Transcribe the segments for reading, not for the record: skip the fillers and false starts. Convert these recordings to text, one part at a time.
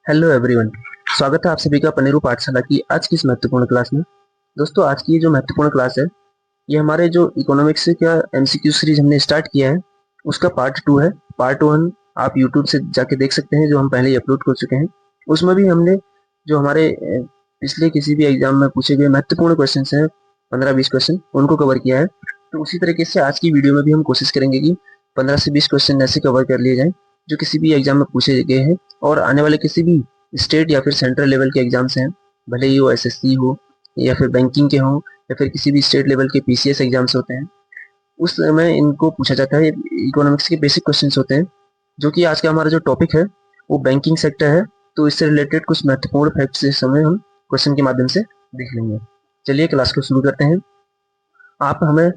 Hello everyone. स्वागत है आप सभी का पनेरू पाठशाला की आज की इस महत्वपूर्ण क्लास में। दोस्तों, आज की ये जो महत्वपूर्ण क्लास है, ये हमारे जो इकोनॉमिक्स का एमसीक्यू सीरीज हमने स्टार्ट किया है उसका पार्ट 2 है। पार्ट 1 आप यूट्यूब से जाके देख सकते हैं, जो हम पहले ही अपलोड कर चुके हैं। उसमें भी हमने जो हमारे पिछले किसी भी एग्जाम में पूछे गए महत्वपूर्ण क्वेश्चन हैं, 15-20 क्वेश्चन, उनको कवर किया है। तो उसी तरीके से आज की वीडियो में भी हम कोशिश करेंगे कि 15 से 20 क्वेश्चन ऐसे कवर कर लिए जाएं जो किसी भी एग्जाम में पूछे गए हैं और आने वाले किसी भी स्टेट या फिर सेंट्रल लेवल के एग्जाम्स हैं, भले ही वो एसएससी हो या फिर बैंकिंग के हों या फिर किसी भी स्टेट लेवल के पीसीएस एग्जाम्स होते हैं, उस समय इनको पूछा जाता है। इकोनॉमिक्स के बेसिक क्वेश्चंस होते हैं, जो कि आज का हमारा जो टॉपिक है वो बैंकिंग सेक्टर है। तो इससे रिलेटेड कुछ महत्वपूर्ण फैक्ट्स इस समय हम क्वेश्चन के माध्यम से देख लेंगे। चलिए क्लास को शुरू करते हैं। आप हमें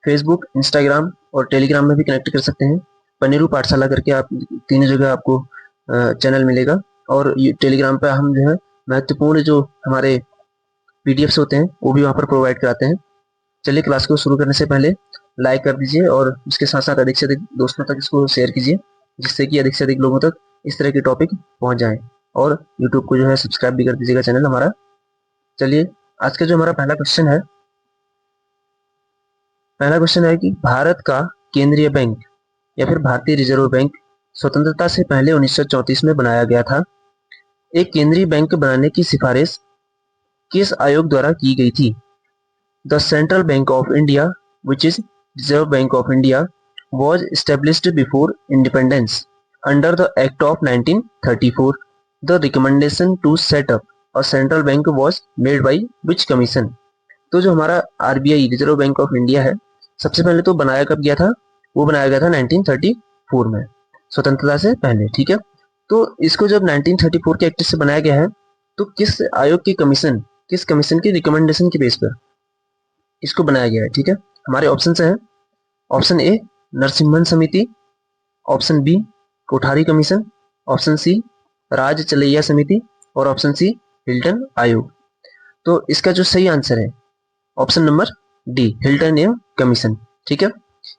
फेसबुक, इंस्टाग्राम और टेलीग्राम में भी कनेक्ट कर सकते हैं। पनेरू पाठशाला करके आप तीनों जगह आपको चैनल मिलेगा। और टेलीग्राम पे हम जो है महत्वपूर्ण जो हमारे पीडीएफ्स होते हैं वो भी वहाँ पर प्रोवाइड कराते हैं। चलिए क्लास को शुरू करने से पहले लाइक कर दीजिए और उसके साथ साथ अधिक से अधिक दोस्तों तक इसको शेयर कीजिए, जिससे कि अधिक से अधिक लोगों तक इस तरह के टॉपिक पहुँच जाएं। और यूट्यूब को जो है सब्सक्राइब भी कर दीजिएगा चैनल हमारा। चलिए आज का जो हमारा पहला क्वेश्चन है कि भारत का केंद्रीय बैंक या फिर भारतीय रिजर्व बैंक स्वतंत्रता से पहले 1934 में बनाया गया था। एक केंद्रीय बैंक बनाने की सिफारिश किस आयोग द्वारा की गई थी? The central bank of India, which is Reserve bank of India, was established before independence under the act of 1934. The recommendation to set up a central bank was made by which commission? तो जो हमारा RBI Reserve bank of India है, सबसे पहले तो बनाया कब गया था? वो बनाया गया था 1934 में, स्वतंत्रता से पहले। ठीक है, तो इसको जब 1934 के एक्ट से बनाया गया है, तो किस आयोग की कमीशन, किस कमीशन की रिकमेंडेशन के बेस पर इसको बनाया गया है? ठीक है, हमारे ऑप्शन हैं। ऑप्शन ए नरसिम्हन समिति, option B Kothari commission, option C Raj Chelliah समिति और ऑप्शन सी हिल्टन आयोग। तो इसका जो सही आंसर है option number D, Hilton young commission. ठीक है,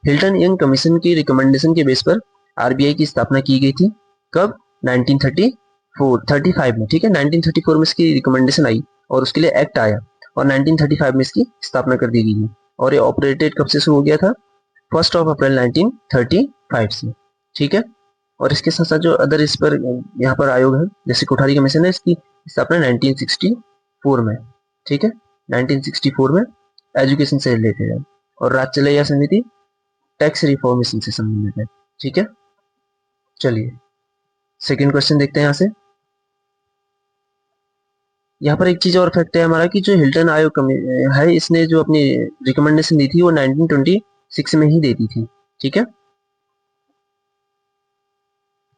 हिल्टन यंग कमीशन की रिकमेंडेशन के बेस पर आरबीआई की स्थापना की गई थी। कब? 1935 में। ठीक है, 1934 में इसकी रिकमेंडेशन आई और उसके लिए एक्ट आया और 1935 में इसकी स्थापना कर दी गई। और ये ऑपरेटेड कब से शुरू हो गया था? 1 अप्रैल 1935 से। ठीक है, और इसके साथ साथ जो अदर इस पर यहाँ पर आयोग है, जैसे कोठारी कमीशन है, इसकी स्थापना 1964 में। ठीक है, 1964 में एजुकेशन से रिलेटेड है। और राजचलैया समिति टैक्स रिफॉर्मेशन से संबंधित है। ठीक है, चलिए सेकंड क्वेश्चन देखते हैं। यहाँ से यहाँ पर एक चीज और फैक्ट है हमारा कि जो हिल्टन आयोग है, इसने जो अपनी रिकमेंडेशन दी थी वो 1926 में ही दी थी। ठीक है,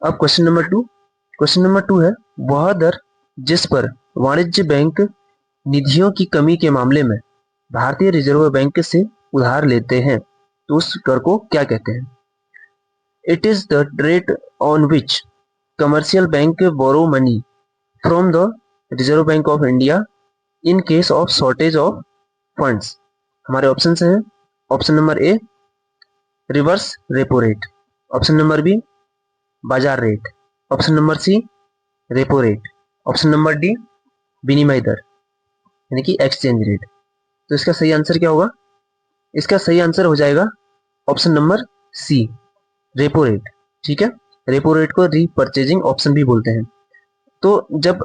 अब क्वेश्चन नंबर टू है, वह दर जिस पर वाणिज्य बैंक निधियों की कमी के मामले में भारतीय रिजर्व बैंक से उधार लेते हैं, तो उस कर को क्या कहते हैं? It is the rate on which commercial bank borrow money from the Reserve bank of India in case of shortage of funds. हमारे ऑप्शन हैं। Option number A reverse repo rate, option number B बाजार rate, option number C repo rate, option number D विनिमय दर यानी कि exchange rate. तो इसका सही आंसर क्या होगा? इसका सही आंसर हो जाएगा option number C, repo rate. ठीक है, रेपो रेट को रीपरचेजिंग ऑप्शन भी बोलते हैं। तो जब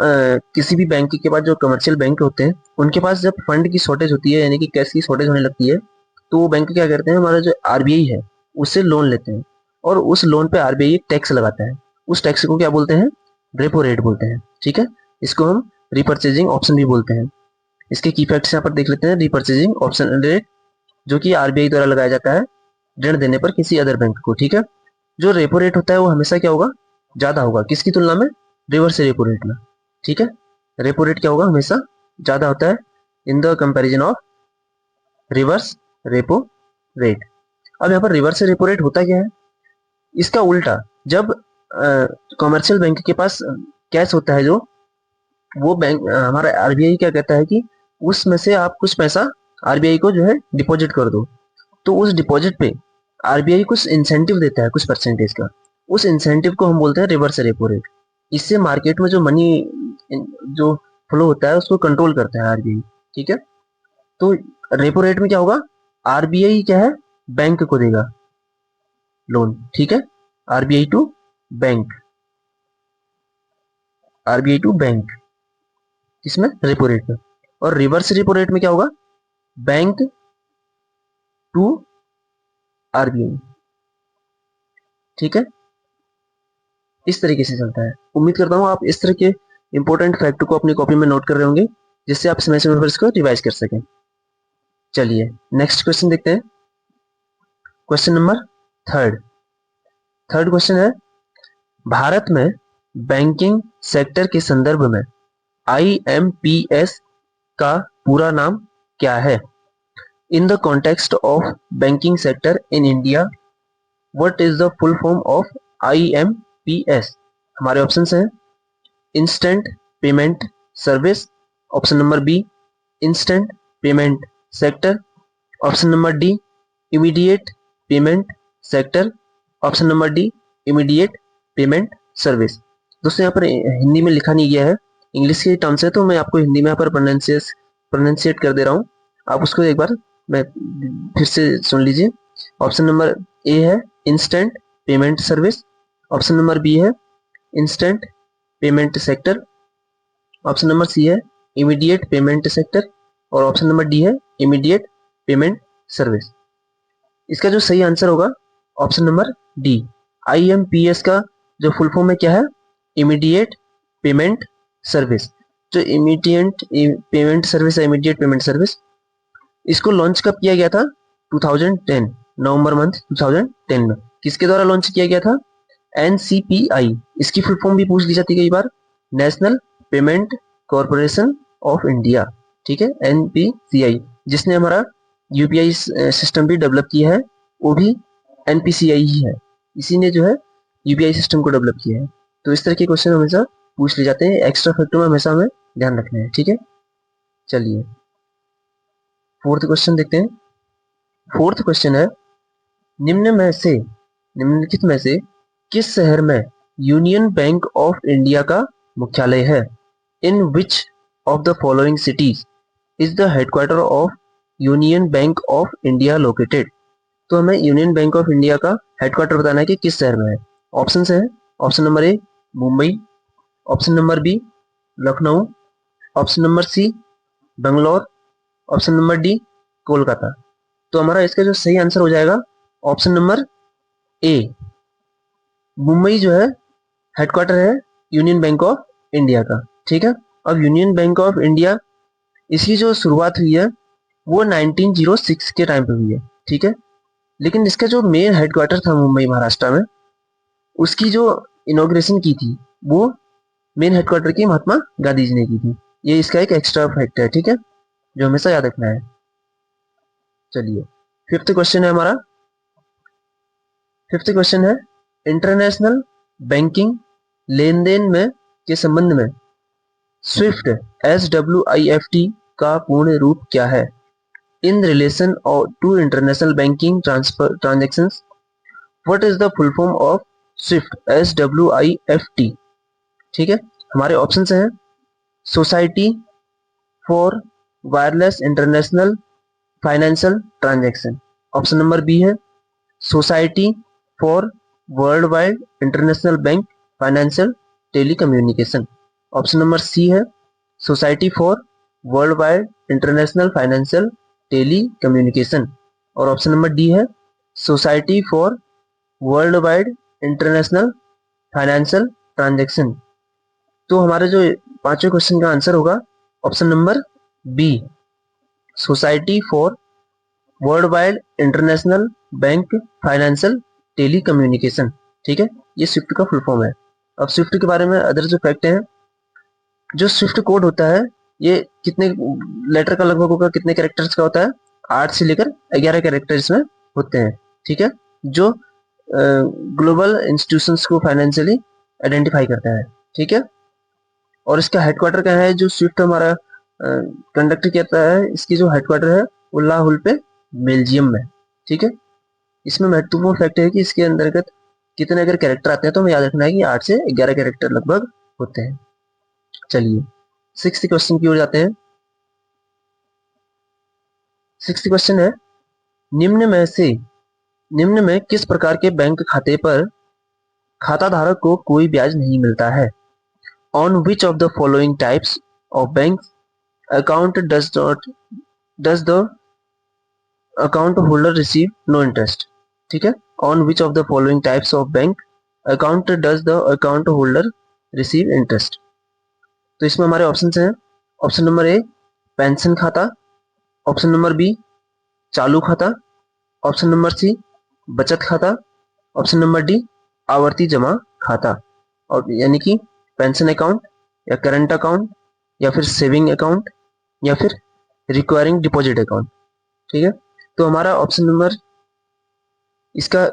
किसी भी बैंक के पास, जो कमर्शियल बैंक होते हैं, उनके पास जब फंड की शॉर्टेज होती है यानी कि कैश की शॉर्टेज होने लगती है, तो वो बैंक क्या करते हैं, हमारा जो आरबीआई है उससे लोन लेते हैं और उस लोन पे आरबीआई एक टैक्स लगाता है। उस टैक्स को क्या बोलते हैं? रेपो रेट बोलते हैं। ठीक है, इसको हम रीपरचेजिंग ऑप्शन भी बोलते हैं। इसके की फैक्ट्स यहाँ पर देख लेते हैं। रीपरचेजिंग ऑप्शन रेट जो कि आरबीआई द्वारा लगाया जाता है ऋण देने पर किसी अदर बैंक को। ठीक है, जो रेपो रेट होता है वो हमेशा क्या होगा? ज्यादा होगा। किसकी तुलना में? रिवर्स रेपो रेट में। ठीक है, रेपो रेट क्या होगा? हमेशा ज्यादा होता है in the comparison of reverse repo rate. अब यहाँ पर रिवर्स रेपो रेट होता क्या है? इसका उल्टा, जब कमर्शियल बैंक के पास कैश होता है, जो वो बैंक हमारा आरबीआई क्या कहता है कि उसमें से आप कुछ पैसा आरबीआई को जो है डिपॉजिट कर दो, तो उस डिपॉजिट पे आरबीआई कुछ इंसेंटिव देता है, कुछ परसेंटेज का। उस इंसेंटिव को हम बोलते हैं रिवर्स रेपो रेट। इससे मार्केट में जो मनी जो फ्लो होता है उसको कंट्रोल करता है आरबीआई, ठीक है। तो रेपो रेट में क्या होगा, आरबीआई क्या है, बैंक को देगा लोन, ठीक है। RBI to bank, RBI to bank, इसमें रेपो रेट में। और रिवर्स रेपो रेट में क्या होगा, बैंक टू आरबीआई, ठीक है। इस तरीके से चलता है। उम्मीद करता हूँ आप इस तरह के इंपॉर्टेंट फैक्ट को अपनी कॉपी में नोट कर रहे होंगे, जिससे आप समय समय पर इसको रिवाइज कर सकें। चलिए नेक्स्ट क्वेश्चन देखते हैं। क्वेश्चन नंबर थर्ड क्वेश्चन है, भारत में बैंकिंग सेक्टर के संदर्भ में आईएमपीएस का पूरा नाम क्या है? In the context of banking sector in India, what is the full form of IMPS? हमारे ऑप्शन हैं, instant payment service, option number B instant payment sector, option number D immediate payment sector, option number D immediate payment service. दोस्तों यहाँ पर हिंदी में लिखा नहीं गया है, इंग्लिश के टर्म्स है, तो मैं आपको हिंदी में यहाँ पर प्रोनाउंसिएट कर दे रहा हूँ, आप उसको एक बार मैं फिर से सुन लीजिए। ऑप्शन नंबर ए है instant payment service, option number B है instant payment sector, option number C है इमीडिएट पेमेंट सेक्टर, और ऑप्शन नंबर डी है इमीडिएट पेमेंट सर्विस। इसका जो सही आंसर होगा ऑप्शन नंबर डी। आईएमपीएस का जो फुल फॉर्म है क्या है, इमीडिएट पेमेंट सर्विस। जो इमीडिएट पेमेंट सर्विस है, इमीडिएट पेमेंट सर्विस, इसको लॉन्च कब किया गया था, 2010 नवंबर मंथ 2010 में। किसके द्वारा लॉन्च किया गया था, एनसीपीआई। इसकी फुल फॉर्म भी पूछ ली जाती है कई बार, National Payment Corporation of India, ठीक है, एनपीसीआई। जिसने हमारा यूपीआई सिस्टम भी डेवलप किया है, वो भी एनपीसीआई ही है, इसी ने जो है यूपीआई सिस्टम को डेवलप किया है। तो इस तरह के क्वेश्चन हमेशा पूछ ले जाते हैं, एक्स्ट्रा फैक्टर में हमेशा हमें ध्यान रखना है, ठीक है। चलिए फोर्थ क्वेश्चन देखते हैं। फोर्थ क्वेश्चन है, निम्नलिखित में से किस शहर में यूनियन बैंक ऑफ इंडिया का मुख्यालय है? In which of the following cities is the headquarter of Union Bank of India located? तो हमें यूनियन बैंक ऑफ इंडिया का हेडक्वार्टर बताना है कि किस शहर में है। ऑप्शन है, option number A Mumbai, option number B Lucknow, option number C Bangalore, option number D Kolkata. तो हमारा इसका जो सही आंसर हो जाएगा ऑप्शन नंबर ए, मुंबई जो है हेडक्वार्टर है यूनियन बैंक ऑफ इंडिया का, ठीक है। अब यूनियन बैंक ऑफ इंडिया, इसकी जो शुरुआत हुई है वो 1906 के टाइम पे हुई है, ठीक है। लेकिन इसका जो मेन हेडक्वार्टर था मुंबई महाराष्ट्र में, उसकी जो इनॉग्रेशन की थी वो मेन हेडक्वार्टर की महात्मा गांधी जी ने की थी। ये इसका एक एक्स्ट्रा फैक्ट है, ठीक है, जो हमेशा याद रखना है। चलिए फिफ्थ क्वेश्चन है हमारा। फिफ्थ क्वेश्चन है, इंटरनेशनल बैंकिंग लेन देन में के संबंध में स्विफ्ट SWIFT का पूर्ण रूप क्या है? In relation to international banking transfer transactions, what is the full form of SWIFT SWIFT? ठीक है, हमारे ऑप्शन हैं, society for wireless international financial transaction, option number B है society for world wide international bank financial telecommunication, option number C है society for world wide international financial telecommunication, और option number D है society for world wide international financial transaction. तो हमारे जो पांचवें question का answer होगा option number B, society for world wide international bank financial telecommunication, ठीक है, ये स्विफ्ट का फुल फॉर्म है। अब स्विफ्ट के बारे में अदर जो फैक्ट हैं, जो स्विफ्ट कोड होता है ये कितने लेटर का लगभग होगा, कितने कैरेक्टर्स का होता है, 8 से लेकर 11 कैरेक्टर इसमें होते हैं, ठीक है, जो ग्लोबल इंस्टीट्यूशंस को फाइनेंशियली आइडेंटिफाई करता है, ठीक है। और इसका हेडक्वार्टर क्या है, जो स्विफ्ट हमारा कंडक्ट करता है, इसकी जो हेडक्वार्टर है वो लाहुल पे बेल्जियम में, ठीक है। इसमें महत्वपूर्ण फैक्ट है कि इसके अंतर्गत कितने अगर कैरेक्टर आते हैं तो हमें याद रखना है कि 8 से 11 कैरेक्टर लगभग होते हैं। चलिए 6th क्वेश्चन की ओर जाते हैं। 6th क्वेश्चन है, निम्न में किस प्रकार के बैंक खाते पर खाता धारक को कोई ब्याज नहीं मिलता है? On which of the following types of bank account does the account holder receive no interest? ठीक है, on which of the following types of bank account does the account holder receive interest? तो इसमें हमारे option हैं, option number A pension खाता, option number B चालू खाता, option number सी बचत खाता, ऑप्शन नंबर डी आवर्ती जमा खाता। और यानी कि पेंशन अकाउंट या करंट अकाउंट या फिर सेविंग अकाउंट या फिर रिक्वायरिंग डिपॉजिट अकाउंट। ठीक है, तो हमारा ऑप्शन नंबर इसका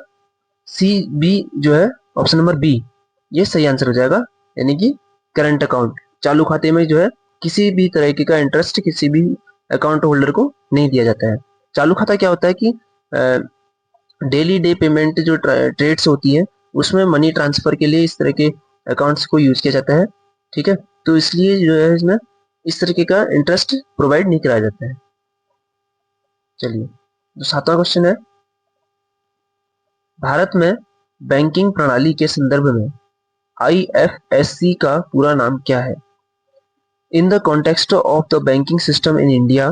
सी बी जो है, ऑप्शन नंबर बी ये सही आंसर हो जाएगा, यानी कि करंट अकाउंट, चालू खाते में जो है किसी भी तरह का इंटरेस्ट किसी भी अकाउंट होल्डर को नहीं दिया जाता है। चालू खाता क्या होता है कि डेली डे पेमेंट जो ट्रेड्स होती है उसमें मनी ट्रांसफर के लिए इस तरह के अकाउंट्स को यूज किया जाता है। ठीक है, तो इसलिए जो है इसमें इस तरीके का इंटरेस्ट प्रोवाइड नहीं कराया जाता है। चलिए तो 7वां क्वेश्चन है, भारत में बैंकिंग प्रणाली के संदर्भ में IFSC का पूरा नाम क्या है? In the context of the banking system in India,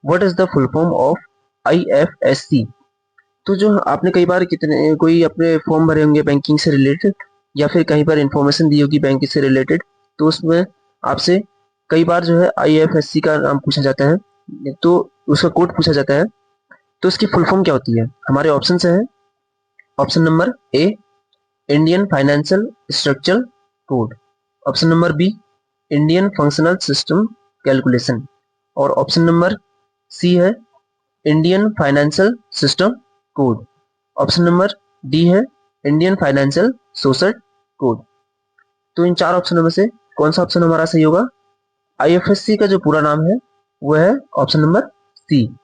what is the full form of IFSC? तो जो आपने कई बार कोई अपने फॉर्म भरे होंगे बैंकिंग से रिलेटेड या फिर कहीं पर इंफॉर्मेशन दी होगी बैंक से रिलेटेड, तो उसमें आपसे कई बार जो है IFSC का नाम पूछा जाता है, तो उसका कोड पूछा जाता है। तो इसकी फुल फॉर्म क्या होती है? हमारे ऑप्शन है, option number A Indian financial structure code, option number B Indian functional system calculation, और ऑप्शन नंबर सी है Indian financial system code, option number D है इंडियन फाइनेंशियल सोशल कोड। तो इन 4 ऑप्शनों में से कौन सा ऑप्शन हमारा सही होगा? IFSC का जो पूरा नाम है वो है option number C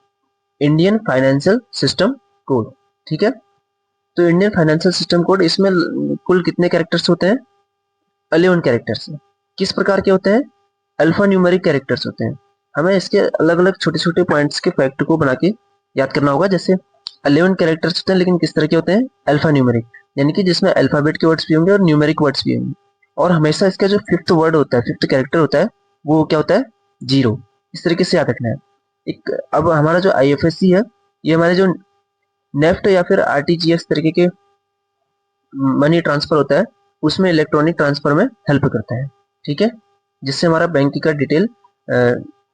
Indian financial system code. ठीक है, तो इंडियन फाइनेंशियल सिस्टम कोड, इसमें कुल कितने कैरेक्टर्स होते हैं? 11 कैरेक्टर्स। किस प्रकार के होते हैं? अल्फा न्यूमेरिक कैरेक्टर्स होते हैं। हमें इसके अलग अलग छोटे छोटे पॉइंट्स के फैक्ट को बना के याद करना होगा। जैसे 11 कैरेक्टर्स होते हैं, लेकिन किस तरह के होते हैं? अल्फा न्यूमेरिक, यानी कि जिसमें अल्फाबेट के वर्ड्स भी होंगे और न्यूमेरिक वर्ड्स भी होंगे। और हमेशा इसका जो 5th वर्ड होता है, 5th कैरेक्टर होता है, वो क्या होता है? 0। इस तरीके से याद रखना है। अब हमारा जो IFSC है, ये हमारे जो नेफ्ट या फिर RTGS तरीके के मनी ट्रांसफर होता है उसमें इलेक्ट्रॉनिक ट्रांसफर में हेल्प करता है। ठीक है, जिससे हमारा बैंक का डिटेल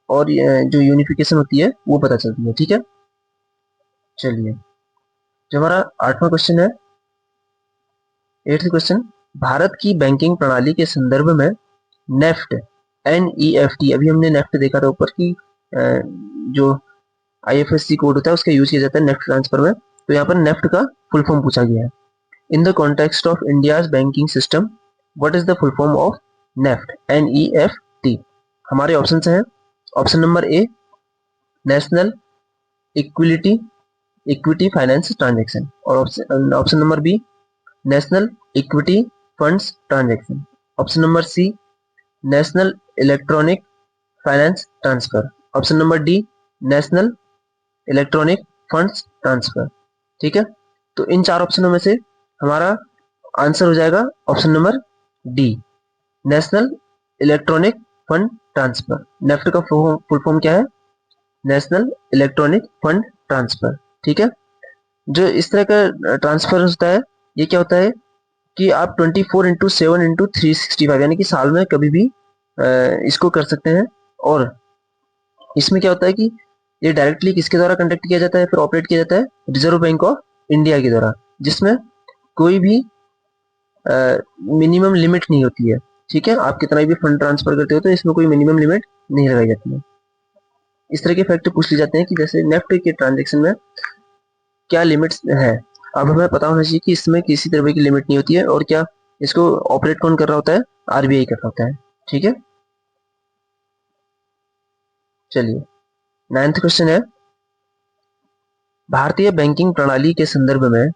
और जो यूनिफिकेशन होती है वो पता चलती है। ठीक है, चलिए जो हमारा 8वां क्वेश्चन है, 8th क्वेश्चन, भारत की बैंकिंग प्रणाली के संदर्भ में नेफ्ट NEFT, अभी हमने नेफ्ट देखा था ऊपर की जो IFSC कोड होता है उसका यूज किया जाता है नेफ्ट ट्रांसफर में। तो यहाँ पर नेफ्ट का फुल फॉर्म पूछा गया है। In the context of India's banking system, what is the full form of NEFT NEFT? हमारे ऑप्शन हैं, option number A national equity finance transaction, और option number B national equity funds transaction, option number C national electronic finance transfer, option number D national electronic funds transfer. ठीक है, तो इन 4 ऑप्शनों में से हमारा आंसर हो जाएगा option number D national electronic fund transfer. NEFT का फुल फॉर्म क्या है? National electronic fund transfer. ठीक है, जो इस तरह का ट्रांसफर होता है, ये क्या होता है कि आप 24/7/365 यानी कि साल में कभी भी इसको कर सकते हैं। और इसमें क्या होता है कि ये डायरेक्टली किसके द्वारा कंडक्ट किया जाता है, फिर ऑपरेट किया जाता है? रिजर्व बैंक ऑफ इंडिया के द्वारा, जिसमें कोई भी मिनिमम लिमिट नहीं होती है। ठीक है, आप कितना भी फंड ट्रांसफर करते हो तो इसमें कोई मिनिमम लिमिट नहीं लगाई जाती है। इस तरह के फैक्ट पूछ लिए जाते हैं कि जैसे नेफ्ट के ट्रांजेक्शन में क्या लिमिट्स है। अब हमें पता होना चाहिए कि इसमें किसी तरह की लिमिट नहीं होती है, और क्या इसको ऑपरेट कौन कर रहा होता है? RBI कर रहा होता है। ठीक है, चलिए 9th क्वेश्चन है, भारतीय बैंकिंग प्रणाली के संदर्भ में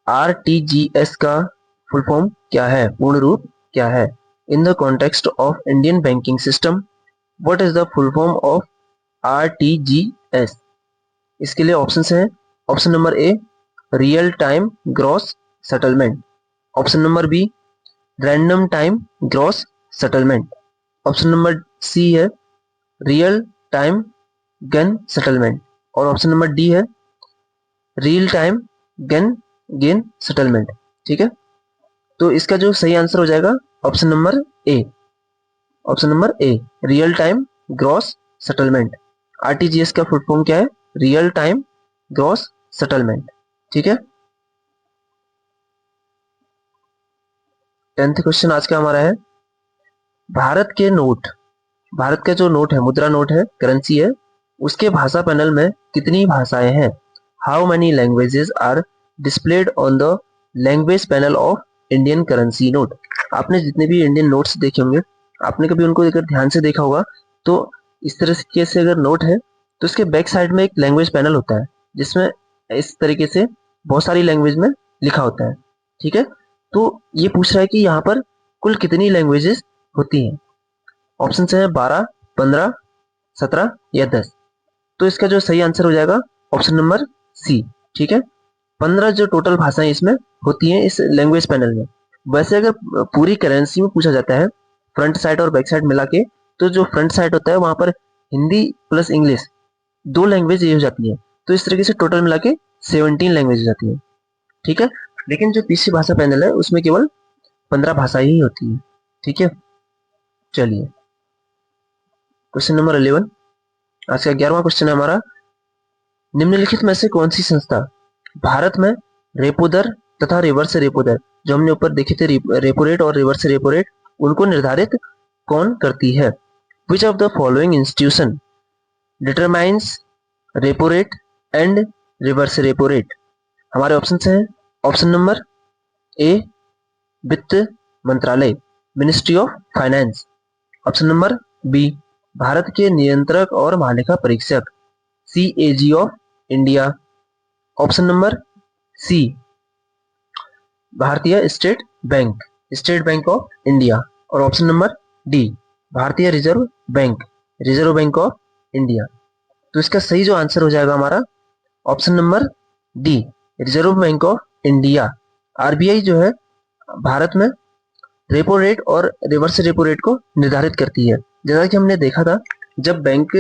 RTGS का फुल फॉर्म क्या है, पूर्ण रूप क्या है? In the context of Indian banking system what is the full form of RTGS? इसके लिए ऑप्शन हैं, option number A real time gross settlement, option number B random time gross settlement, option number C है real time gain settlement, और option number D है real time gain settlement. ठीक है, तो इसका जो सही आंसर हो जाएगा option number A, option number A real time gross settlement. RTGS का फुल फॉर्म क्या है? Real time gross settlement. ठीक है, 10th क्वेश्चन आज का हमारा है, भारत के नोट, भारत का जो नोट है, मुद्रा नोट है, करेंसी है, उसके भाषा पैनल में कितनी भाषाएं हैं? How many languages are displayed on the language panel of Indian currency note? आपने जितने भी इंडियन नोट्स देखे होंगे, आपने कभी उनको अगर ध्यान से देखा होगा तो इस तरीके से अगर नोट है तो इसके बैक साइड में एक लैंग्वेज पैनल होता है जिसमें इस तरीके से बहुत सारी लैंग्वेज में लिखा होता है। ठीक है, तो ये पूछ रहा है कि यहाँ पर कुल कितनी लैंग्वेजेस होती हैं? ऑप्शन है 12, 15, 17 या 10। तो इसका जो सही आंसर हो जाएगा ऑप्शन नंबर सी। ठीक है, 15 जो टोटल भाषाएं इसमें होती हैं इस लैंग्वेज पैनल में। वैसे अगर पूरी करेंसी में पूछा जाता है फ्रंट साइड और बैक साइड मिला के, तो जो फ्रंट साइड होता है वहां पर हिंदी प्लस इंग्लिश 2 लैंग्वेज ये हो जाती है, तो इस तरीके से टोटल मिला के 17 लैंग्वेज हो जाती है। ठीक है, लेकिन जो पीसी भाषा पैनल है उसमें केवल 15 भाषा ही होती है। ठीक है, चलिए क्वेश्चन नंबर 11 आज का 11वां क्वेश्चन है हमारा, निम्नलिखित में से कौन सी संस्था भारत में रेपो दर तथा रिवर्स रेपो दर, जो हमने ऊपर देखे थे रेपो रेट और रिवर्स रेपो रेट, उनको निर्धारित कौन करती है? Which of the following institution determines repo rate and reverse repo rate? हमारे ऑप्शन हैं, ऑप्शन नंबर ए वित्त मंत्रालय, ministry of finance, option number B भारत के नियंत्रक और महालेखा परीक्षक CAG of India, option number C भारतीय स्टेट बैंक ऑफ इंडिया, और ऑप्शन नंबर डी भारतीय रिजर्व बैंक ऑफ इंडिया। तो इसका सही जो आंसर हो जाएगा हमारा option number D reserve bank of India. RBI जो है भारत में रेपो रेट और रिवर्स रेपो रेट को निर्धारित करती है। जैसा कि हमने देखा था, जब बैंक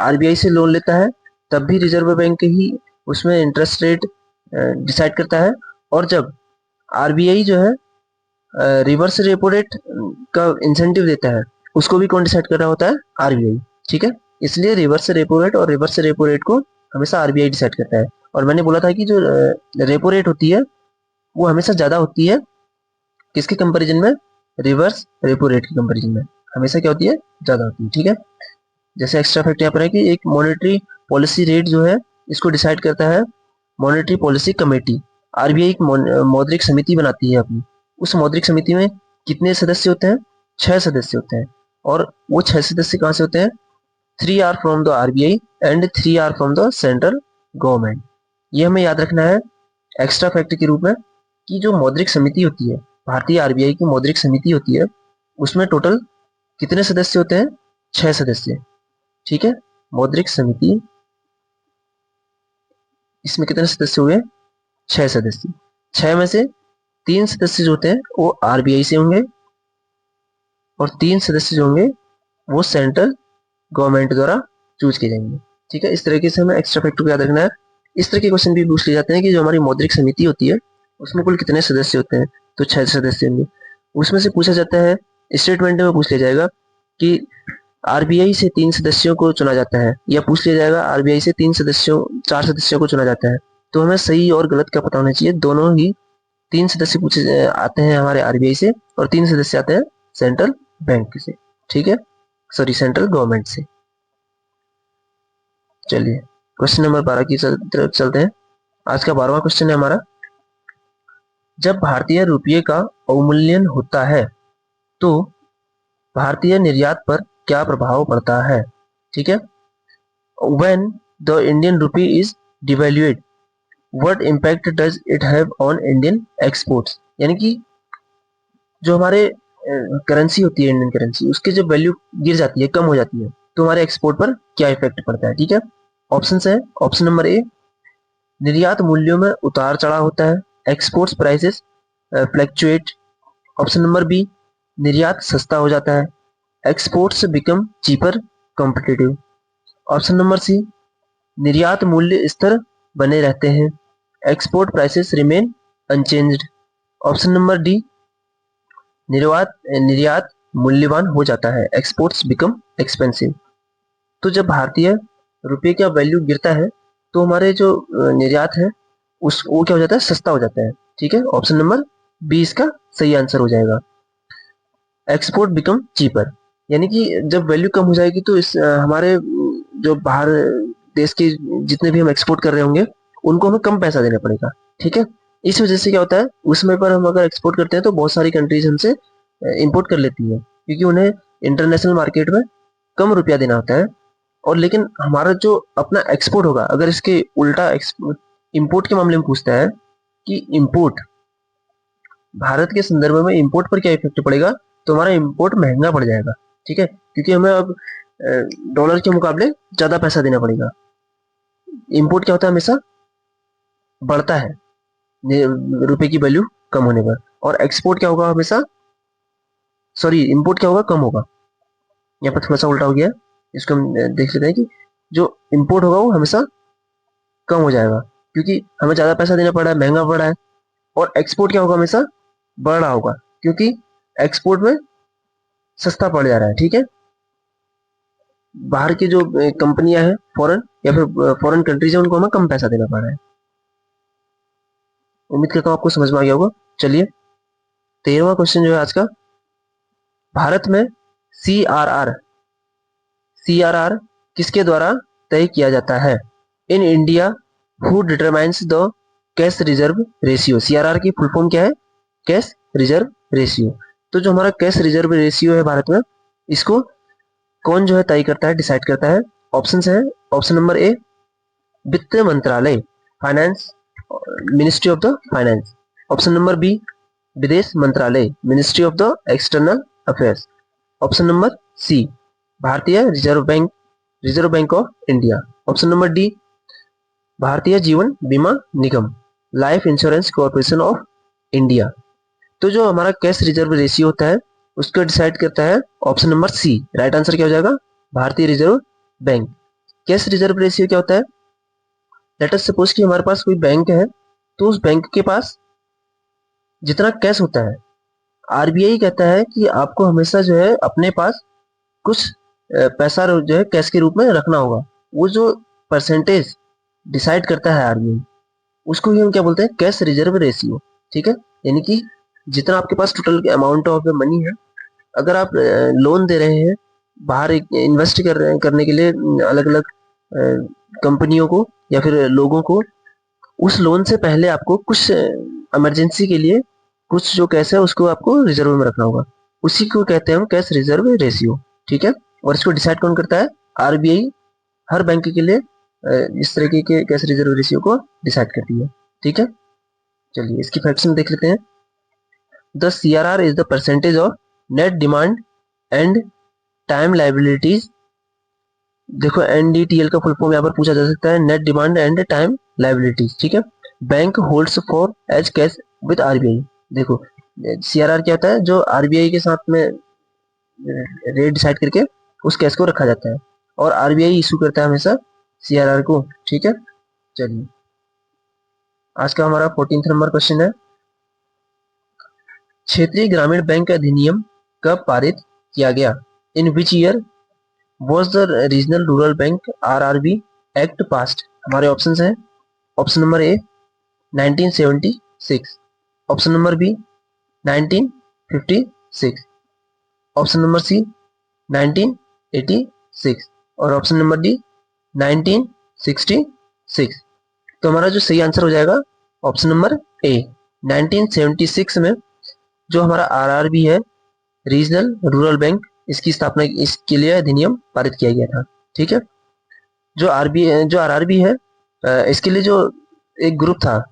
RBI से लोन लेता है तब भी रिजर्व बैंक ही उसमें इंटरेस्ट रेट डिसाइड करता है, और जब RBI जो है रिवर्स रेपो रेट का इंसेंटिव देता है उसको भी कौन डिसाइड कर रहा होता है? RBI। ठीक है, इसलिए रिवर्स रेपो रेट और रिवर्स रेपो रेट को हमेशा RBI डिसाइड करता है। और मैंने बोला था कि जो रेपो रेट होती है वो हमेशा ज्यादा होती है किसके कंपैरिजन में? रिवर्स रेपो रेट के कंपैरिजन में हमेशा क्या होती है? ज्यादा होती है। ठीक है, जैसे एक्स्ट्रा फैक्ट यहाँ पर है कि एक मॉनेटरी पॉलिसी रेट जो है इसको डिसाइड करता है मॉनेटरी पॉलिसी कमेटी। RBI एक मौद्रिक समिति बनाती है अपनी, उस मौद्रिक समिति में कितने सदस्य होते हैं? 6 सदस्य होते हैं, और वो 6 सदस्य कहाँ से होते हैं? 3 are from the RBI and 3 are from the central government. ये हमें याद रखना है एक्स्ट्रा फैक्ट के रूप में कि जो मौद्रिक समिति होती है, भारतीय RBI की मौद्रिक समिति होती है, उसमें टोटल कितने सदस्य होते हैं? 6 सदस्य। ठीक है, मौद्रिक समिति इसमें कितने सदस्य हुए? 6 सदस्य। 6 में से 3 सदस्य जो होते हैं वो RBI से होंगे, और 3 सदस्य जो होंगे वो सेंट्रल गवर्नमेंट द्वारा चूज किए जाएंगे। ठीक है, इस तरीके से हमें एक्स्ट्रा फैक्टर को याद रखना है। इस तरह के क्वेश्चन भी पूछ लिए जाते हैं कि जो हमारी मौद्रिक समिति होती है उसमें कुल कितने सदस्य होते हैं? तो 6 सदस्य होंगे। उसमें से पूछा जाता है, स्टेटमेंट में पूछ लिया जाएगा कि RBI से 3 सदस्यों को चुना जाता है, या पूछ लिया जाएगा RBI से 4 सदस्यों को चुना जाता है। तो हमें सही और गलत का पता होना चाहिए। दोनों ही 3 सदस्य पूछे आते हैं हमारे RBI से, और 3 सदस्य आते हैं सेंट्रल बैंक से। ठीक है, सॉरी सेंट्रल गवर्नमेंट से। चलिए क्वेश्चन नंबर 12 की तरफ चलते हैं। आज का 12वां क्वेश्चन है हमारा, जब भारतीय रुपये का अवमूल्यन होता है तो भारतीय निर्यात पर क्या प्रभाव पड़ता है? ठीक है, when the Indian rupee is devalued what impact does it have on Indian exports? यानी कि जो हमारे करेंसी होती है इंडियन करेंसी, उसकी जब वैल्यू गिर जाती है, कम हो जाती है, तो हमारे एक्सपोर्ट पर क्या इफेक्ट पड़ता है, ठीक है। ऑप्शन है, ऑप्शन नंबर ए, निर्यात मूल्यों में उतार चढ़ाव होता है, exports prices fluctuate. Option number B, निर्यात सस्ता हो जाता है, exports become cheaper competitive. Option number C, निर्यात मूल्य स्थिर बने रहते हैं, export prices remain unchanged. Option number D, निर्यात निर्यात मूल्यवान हो जाता है, एक्सपोर्ट्स बिकम एक्सपेंसिव। तो जब भारतीय रुपये का वैल्यू गिरता है तो हमारे जो निर्यात है उस वो क्या हो जाता है, सस्ता हो जाता है, ठीक है। ऑप्शन नंबर बी इसका सही आंसर हो जाएगा, एक्सपोर्ट बिकम चीपर। यानी कि जब वैल्यू कम हो जाएगी तो इस हमारे जो बाहर देश के जितने भी हम एक्सपोर्ट कर रहे होंगे उनको हमें कम पैसा देना पड़ेगा, ठीक है। इस वजह से क्या होता है, उस समय पर हम अगर एक्सपोर्ट करते हैं तो बहुत सारी कंट्रीज हमसे इंपोर्ट कर लेती है, क्योंकि उन्हें इंटरनेशनल मार्केट में कम रुपया देना होता है। और लेकिन हमारा जो अपना एक्सपोर्ट होगा, अगर इसके उल्टा इंपोर्ट के मामले में पूछता है कि इंपोर्ट, भारत के संदर्भ में इंपोर्ट पर क्या इफेक्ट पड़ेगा, तो हमारा इंपोर्ट महंगा पड़ जाएगा, ठीक है, क्योंकि हमें अब डॉलर के मुकाबले ज्यादा पैसा देना पड़ेगा। इंपोर्ट क्या होता है, हमेशा बढ़ता है रुपए की वैल्यू कम होने पर, और एक्सपोर्ट क्या होगा, हमेशा सॉरी इंपोर्ट क्या होगा, कम होगा। यहाँ पर थोड़ा सा उल्टा हो गया, इसको हम देख लेते हैं कि जो इंपोर्ट होगा वो हमेशा कम हो जाएगा, क्योंकि हमें ज्यादा पैसा देना पड़ रहा है, महंगा पड़ रहा है। और एक्सपोर्ट क्या होगा, हमेशा बढ़ रहा होगा, क्योंकि एक्सपोर्ट में सस्ता पड़ जा रहा है, ठीक है। बाहर की जो कंपनियां हैं फॉरेन या फिर फॉरेन कंट्रीज है, उनको हमें कम पैसा देना पड़ रहा है। उम्मीद करता हूँ आपको समझ में आ गया होगा। चलिए 13वां क्वेश्चन जो है आज का, भारत में CRR किसके द्वारा तय किया जाता है, in India who determines the cash reserve ratio. CRR की फुल फॉर्म क्या है, कैश रिजर्व रेशियो। तो जो हमारा कैश रिजर्व रेशियो है भारत में, इसको कौन जो है तय करता है, डिसाइड करता है। ऑप्शन है, ऑप्शन नंबर ए, वित्त मंत्रालय, finance, ministry of the finance. Option number B, विदेश मंत्रालय, ministry of the external affairs. Option number C, भारतीय reserve bank of India. Option number D, भारतीय जीवन बीमा निगम, Life Insurance Corporation of India. तो जो हमारा कैश रिजर्व रेशियो होता है उसको डिसाइड करता है option number C. Right answer क्या हो जाएगा, भारतीय reserve bank. Cash reserve ratio क्या होता है, लेट अस सपोज कि हमारे पास कोई बैंक है, तो उस बैंक के पास जितना कैश होता है, आरबीआई कहता है कि आपको हमेशा जो है अपने पास कुछ पैसा जो है कैश के रूप में रखना होगा। वो जो परसेंटेज डिसाइड करता है आरबीआई, उसको ही हम क्या बोलते हैं, कैश रिजर्व रेशियो, ठीक है। यानी कि जितना आपके पास टोटल अमाउंट ऑफ मनी है, अगर आप लोन दे रहे हैं बाहर इन्वेस्ट कर रहे हैं करने के लिए अलग अलग कंपनियों को या फिर लोगों को, उस लोन से पहले आपको कुछ इमरजेंसी के लिए कुछ जो कैश है उसको आपको रिजर्व में रखना होगा, उसी को कहते हैं हम कैश रिजर्व रेशियो, ठीक है। और इसको डिसाइड कौन करता है, आरबीआई हर बैंक के लिए इस तरीके के कैश रिजर्व रेशियो को डिसाइड करती है, ठीक है। चलिए इसकी फैक्ट्स में देख लेते हैं। The CRR is the percentage of net demand and time liabilities. देखो NDTL का फुल फॉर्म यहाँ पर पूछा जा सकता है, net demand and time liabilities, ठीक है। Bank holds for as cash with RBI. देखो CRR क्या होता है, जो आरबीआई के साथ में रेट डिसाइड करके उस कैश को रखा जाता है, और आरबीआई इशू करता है हमेशा CRR को, ठीक है। चलिए आज का हमारा 14th नंबर क्वेश्चन है, क्षेत्रीय ग्रामीण बैंक अधिनियम कब पारित किया गया, in which year was the regional rural bank RRB act passed. हमारे ऑप्शन हैं, option number A 1976, option number B 1956, option number C 1986 और ऑप्शन नंबर डी 1966। तो हमारा जो सही आंसर हो जाएगा ऑप्शन नंबर ए 1976 में जो हमारा आरआरबी है, रीजनल रूरल बैंक, इसकी स्थापना, इसके लिए अधिनियम पारित किया गया था, ठीक है। जो आरआरबी है, इसके लिए जो एक ग्रुप था,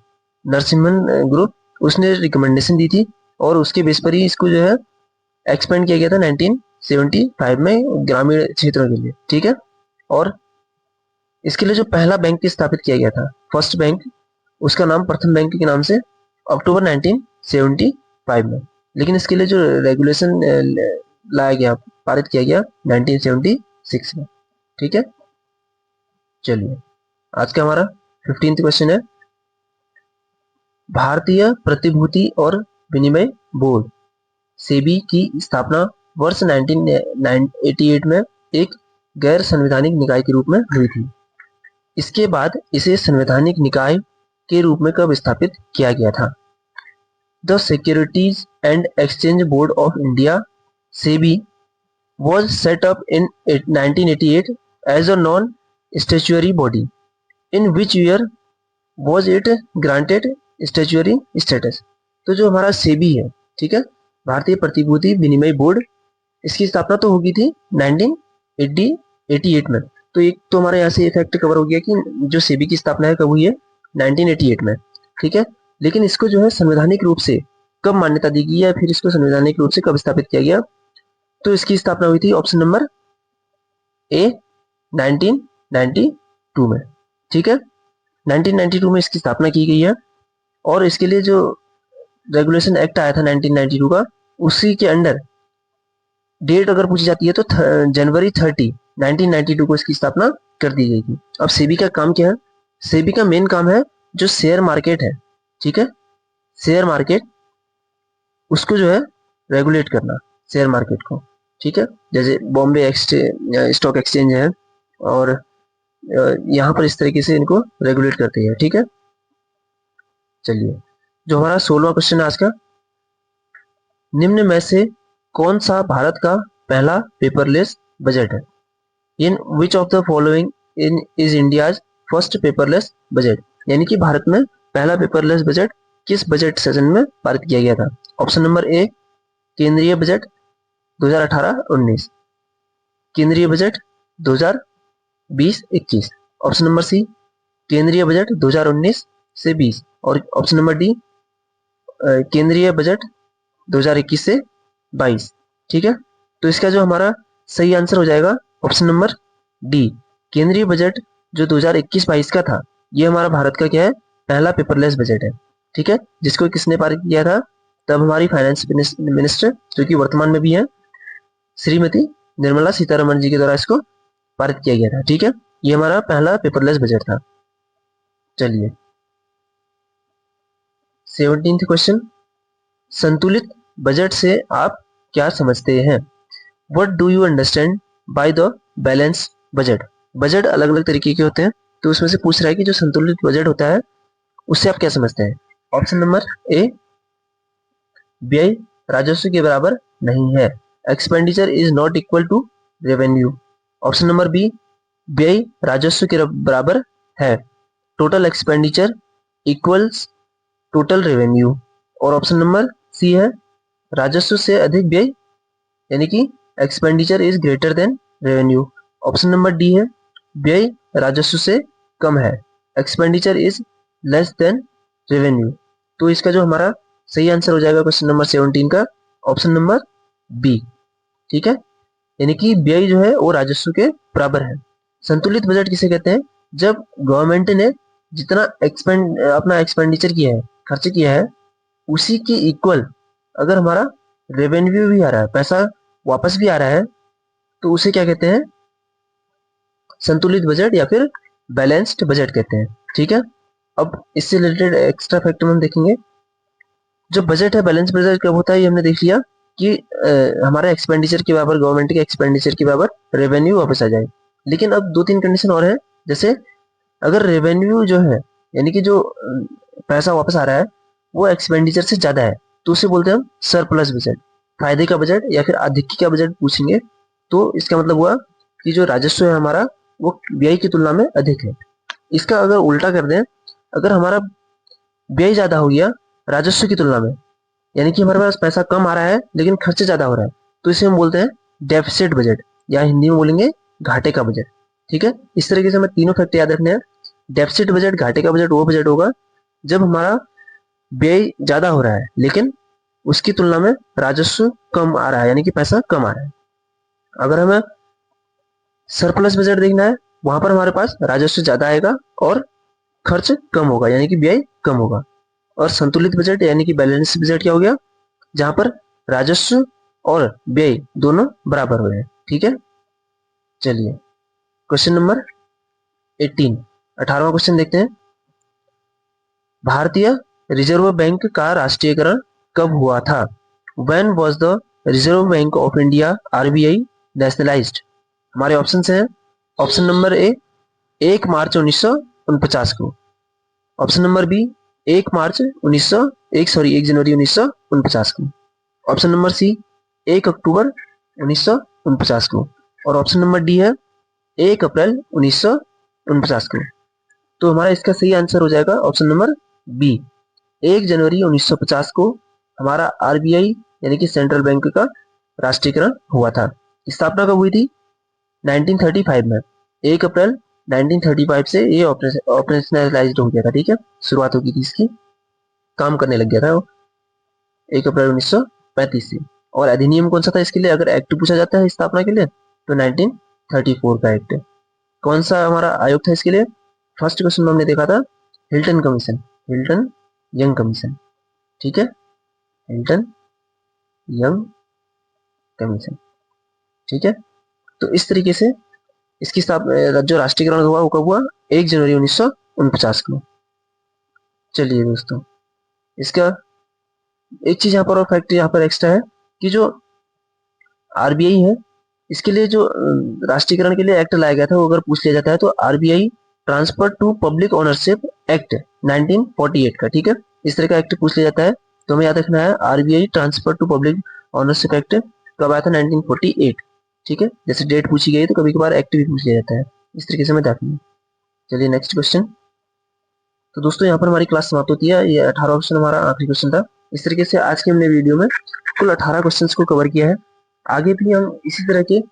नरसिम्हन ग्रुप, उसने रिकमेंडेशन दी थी और उसके बेस पर ही इसको जो है एक्सपेंड किया गया था 1975 में ग्रामीण क्षेत्रों के लिए, ठीक है। और इसके लिए जो पहला बैंक स्थापित किया गया था, फर्स्ट बैंक, उसका नाम प्रथम बैंक के नाम से अक्टूबर 1975 में। लेकिन इसके लिए जो रेगुलेशन लाया गया, पारित किया गया 1976 में, ठीक है। चलिए आज का हमारा 15th क्वेश्चन है, भारतीय प्रतिभूति और विनिमय बोर्ड सेबी की स्थापना वर्ष 1988 में एक गैर संवैधानिक निकाय के रूप में हुई थी। इसके बाद इसे संवैधानिक निकाय के रूप में कब स्थापित किया गया था? The securities and exchange board of India SEBI was set up in 1988 as a non-statutory body. In which year was it granted statutory status? तो जो हमारा सेबी है, ठीक है, भारतीय प्रतिभूति विनिमय बोर्ड, इसकी स्थापना तो होगी थी 1988 में। तो एक तो हमारे यहाँ से फैक्ट कवर हो गया कि जो सेबी की स्थापना है कब हुई है, 1988 में, ठीक है। लेकिन इसको जो है संवैधानिक रूप से कब मान्यता दी गई है, फिर इसको संवैधानिक रूप से कब स्थापित किया गया, तो इसकी स्थापना हुई थी ऑप्शन नंबर ए 1992 में, ठीक है। 1992 में इसकी स्थापना की गई है। और इसके लिए जो रेगुलेशन एक्ट आया था 1992 का, उसी के अंडर डेट अगर पूछी जाती है तो जनवरी 30 1992 को इसकी स्थापना कर दी गई थी। अब सेबी का काम क्या है? सेबी का मेन काम है जो शेयर मार्केट है, ठीक है, शेयर मार्केट, उसको जो है रेगुलेट करना, शेयर मार्केट को, ठीक है। जैसे बॉम्बे स्टॉक एक्सचेंज है, और यहाँ पर इस तरीके से इनको रेगुलेट करते हैं, ठीक है। चलिए जो हमारा 16वां क्वेश्चन है आज का, निम्न में से कौन सा भारत का पहला पेपरलेस बजट है? In which of the following in is India's first paperless budget? यानी कि भारत में पहला पेपरलेस बजट किस बजट सेशन में पारित किया गया था? ऑप्शन नंबर ए केंद्रीय बजट 2018-19, केंद्रीय बजट 2020-21, ऑप्शन नंबर सी केंद्रीय बजट 2019 से 20, और ऑप्शन नंबर डी केंद्रीय बजट 2021 से 22, ठीक है। तो इसका जो हमारा सही आंसर हो जाएगा ऑप्शन नंबर डी, केंद्रीय बजट जो 2021-22 का था, ये हमारा भारत का क्या है, पहला पेपरलेस बजट है, ठीक है, जिसको किसने पारित किया था? तब हमारी फाइनेंस मिनिस्टर, जो कि वर्तमान में भी है, श्रीमती निर्मला सीतारमण जी के द्वारा इसको पारित किया गया था, ठीक है। ये हमारा पहला पेपरलेस बजट था। चलिए 17th क्वेश्चन, संतुलित बजट से आप क्या समझते हैं? What do you understand by the balance budget? Budget अलग अलग तरीके के होते हैं, तो उसमें से पूछ रहा है कि जो संतुलित बजट होता है उससे आप क्या समझते हैं? ऑप्शन नंबर ए व्यय राजस्व के बराबर नहीं है, expenditure is not equal to revenue. Option number B व्यय राजस्व के बराबर है, total expenditure equals total revenue. और ऑप्शन नंबर सी है राजस्व से अधिक व्यय, यानी कि expenditure is greater than revenue. Option number D है व्यय राजस्व से कम है, expenditure is less than revenue. तो इसका जो हमारा सही आंसर हो जाएगा क्वेश्चन नंबर 17 का ऑप्शन नंबर बी, ठीक है, यानी कि व्यय जो है वो राजस्व के बराबर है। संतुलित बजट किसे कहते हैं? जब गवर्नमेंट ने जितना अपना एक्सपेंडिचर किया है, खर्च किया है, उसी के इक्वल अगर हमारा रेवेन्यू भी आ रहा है, पैसा वापस भी आ रहा है, तो उसे क्या कहते हैं? संतुलित बजट या फिर बैलेंस्ड बजट कहते हैं, ठीक है। अब इससे रिलेटेड एक्स्ट्रा फैक्ट हम देखेंगे। जो बजट है, बैलेंस बजट कब होता है, ये हमने देख लिया कि हमारा एक्सपेंडिचर के बराबर, गवर्नमेंट के एक्सपेंडिचर के बराबर रेवेन्यू वापस आ जाए। लेकिन अब 2-3 कंडीशन और है, जैसे अगर रेवेन्यू जो है, यानी कि जो पैसा वापस आ रहा है वो एक्सपेंडिचर से ज्यादा है, तो उसे बोलते हैं हम सरप्लस बजट, फायदे का बजट या फिर अधिक का बजट पूछेंगे, तो इसका मतलब हुआ कि जो राजस्व है हमारा वो व्यय की तुलना में अधिक है। इसका अगर उल्टा कर दें, अगर हमारा व्यय ज्यादा हो गया राजस्व की तुलना में, यानी कि हमारे पास पैसा कम आ रहा है लेकिन खर्च ज्यादा हो रहा है, तो इसे हम बोलते हैं डेफिसिट बजट, या हिंदी में बोलेंगे घाटे का बजट, ठीक है। इस तरीके से हमें तीनों फैक्ट याद रखने हैं। डेफिसिट बजट, घाटे का बजट वो बजट होगा जब हमारा व्यय ज्यादा हो रहा है लेकिन उसकी तुलना में राजस्व कम आ रहा है, यानी कि पैसा कम आ रहा है। अगर हमें सरप्लस बजट देखना है, वहां पर हमारे पास राजस्व ज्यादा आएगा और खर्च कम होगा, यानी कि व्यय कम होगा। और संतुलित बजट यानी कि बैलेंस बजट क्या हो गया, जहां पर राजस्व और व्यय दोनों बराबर हुए हैं। ठीक है, चलिए क्वेश्चन नंबर 18, 18वां क्वेश्चन देखते हैं। भारतीय रिजर्व बैंक का राष्ट्रीयकरण कब हुआ था? When was the reserve bank of India RBI nationalised? हमारे ऑप्शन हैं, ऑप्शन नंबर ए 1 मार्च 1949 को, ऑप्शन नंबर बी 1 मार्च 1 जनवरी 1949 को, ऑप्शन नंबर सी 1 अक्टूबर 1949 को, और ऑप्शन नंबर डी है 1 अप्रैल 1949 को। तो हमारा इसका सही आंसर हो जाएगा ऑप्शन नंबर बी, 1 जनवरी 1950 को हमारा आरबीआई यानी कि सेंट्रल बैंक का राष्ट्रीयकरण हुआ था। स्थापना कब हुई थी? 1935 में। 1 अप्रैल 1935 से ये ऑपरेशनलाइज्ड हो गया था। ठीक है, शुरुआत हो गई थी इसकी, काम करने लग गया था 1 अप्रैल 1935 से। और अधिनियम कौन सा था इसके लिए, अगर एक्ट पूछा जाता है स्थापना के लिए तो 1934 का एक्ट। कौन सा हमारा आयोग था इसके लिए? फर्स्ट क्वेश्चन में हमने देखा था Hilton commission, Hilton young commission. ठीक है, हिल्टन यंग कमीशन। ठीक है, तो इस तरीके से इसकी जो राष्ट्रीयकरण हुआ वो कब हुआ? 1 जनवरी 1949 को। चलिए दोस्तों, इसका एक चीज यहाँ पर और फैक्ट यहाँ पर एक्स्ट्रा है कि जो आरबीआई है इसके लिए जो राष्ट्रीयकरण के लिए एक्ट लाया गया था वो अगर पूछ लिया जाता है तो RBI transfer to public ownership act 1948 का। ठीक है, इस तरह का एक्ट पूछ लिया जाता है तो हमें याद रखना है RBI transfer to public ownership act कब आया था? 1948। ठीक है, जैसे डेट पूछी गई तो कभी कभार एक्ट भी पूछ लिया जाता है, इस तरीके से हमें देखना। चलिए नेक्स्ट क्वेश्चन। तो दोस्तों यहाँ पर हमारी क्लास समाप्त होती है। ये 18 क्वेश्चन हमारा आखिरी क्वेश्चन था। इस तरीके से आज के हमने वीडियो में कुल 18 क्वेश्चंस को कवर किया है। आगे भी हम इसी तरह के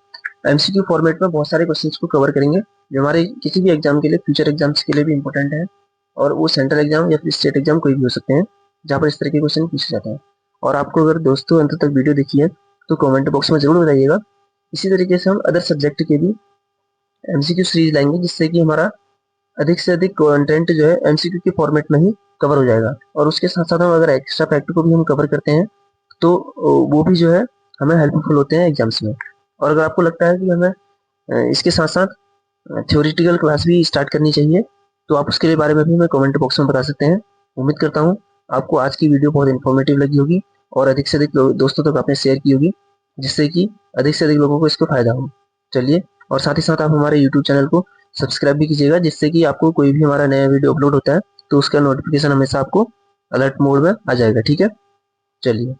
एमसीक्यू फॉर्मेट में बहुत सारे क्वेश्चंस को कवर करेंगे जो हमारे किसी भी एग्जाम के लिए, फ्यूचर एग्जाम्स के लिए भी इंपॉर्टेंट है, और वो सेंट्रल एग्जाम या फिर स्टेट एग्जाम कोई भी हो सकते हैं जहाँ पर इस तरह के क्वेश्चन पूछे जाते हैं। और आपको अगर दोस्तों अंत तक वीडियो देखी है तो कमेंट बॉक्स में जरूर बताइएगा। इसी तरीके से हम अदर सब्जेक्ट के भी एमसीक्यू सीरीज लाएंगे जिससे कि हमारा अधिक से अधिक कंटेंट जो है एमसीक्यू के फॉर्मेट में ही कवर हो जाएगा। और उसके साथ साथ हम अगर एक्स्ट्रा फैक्ट को भी हम कवर करते हैं तो वो भी जो है हमें हेल्पफुल होते हैं एग्जाम्स में। और अगर आपको लगता है कि हमें इसके साथ साथ थ्योरेटिकल क्लास भी स्टार्ट करनी चाहिए तो आप उसके बारे में भी हमें कमेंट बॉक्स में बता सकते हैं। उम्मीद करता हूँ आपको आज की वीडियो बहुत इन्फॉर्मेटिव लगी होगी और अधिक से अधिक दोस्तों तक आपने शेयर की होगी जिससे कि अधिक से अधिक लोगों को इसको फायदा हो। चलिए, और साथ ही साथ आप हमारे यूट्यूब चैनल को सब्सक्राइब भी कीजिएगा जिससे कि आपको कोई भी हमारा नया वीडियो अपलोड होता है तो उसका नोटिफिकेशन हमेशा आपको अलर्ट मोड में आ जाएगा। ठीक है, चलिए।